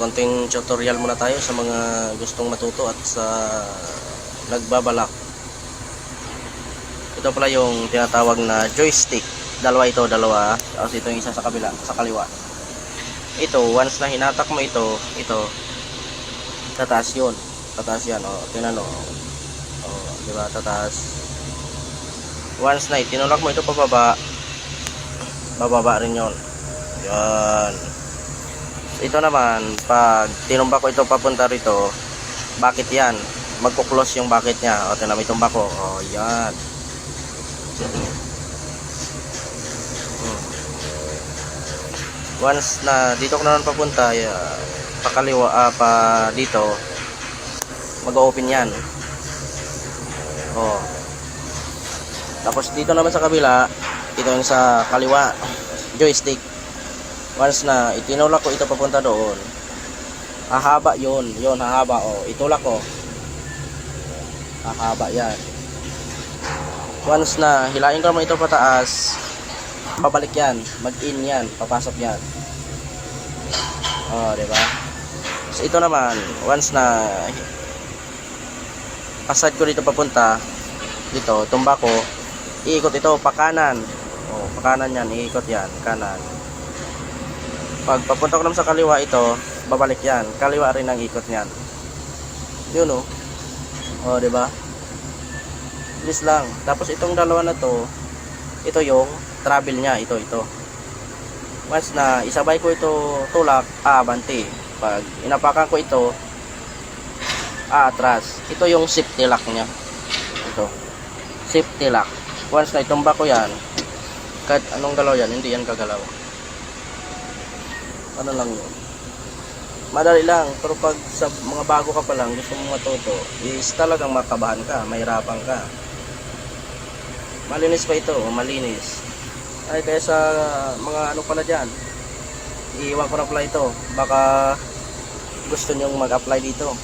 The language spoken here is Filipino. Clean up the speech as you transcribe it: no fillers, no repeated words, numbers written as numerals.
konting tutorial muna tayo sa mga gustong matuto at sa nagbabalak. Ito pala yung tinatawag na joystick. Dalawa ito, dalawa. Tapos ito yung isa sa kabila, sa kaliwa. Ito, once na hinatak mo ito, tataas yun. Tataas yan, o. Tingnan o. O, diba, tataas. Once na itinulak mo ito pababa, bababa rin yun. Yan. Ito naman, pag tinumba ko ito papunta rito, bakit yan? Magkuklose yung bakit niya. O, tingnan mo itumba ko. O, yan. Once na dito ko naman papunta, pakaliwa, pa dito, mag-open yan. O. Tapos dito naman sa kabila, ito yung sa kaliwa, joystick. Once na itinulak ko ito papunta doon, hahaba yun, hahaba. O, itulak ko, hahaba yan. Once na hilain ko naman ito pataas, pabalik yan, mag-in yan, papasok yan. O, diba? So ito naman, once na pasad ko dito papunta, dito, tumba ko, iikot ito pa kanan. O, pa kanan yan, iikot yan, kanan. Pag papunta ko naman sa kaliwa ito, babalik yan, kaliwa rin ang ikot niyan. Yun o. O, diba? Bilis lang. Tapos itong dalawa na to, ito yung travel niya, ito. Once na isabay ko ito tulak, abante. Pag inapakan ko ito, atras. Ito yung safety lock niya. Ito. Safety lock. Once na itumba ko yan, kahit anong galaw yan, hindi yan kagalaw. Ano lang yun. Madali lang. Pero pag sa mga bago ka pa lang, gusto mong matuto, is talagang makabahan ka, mahirapan ka. Malinis pa ito, malinis. Ay, kaya sa mga ano pala dyan, iiwan ko na pala ito. Baka gusto nyong mag-apply dito.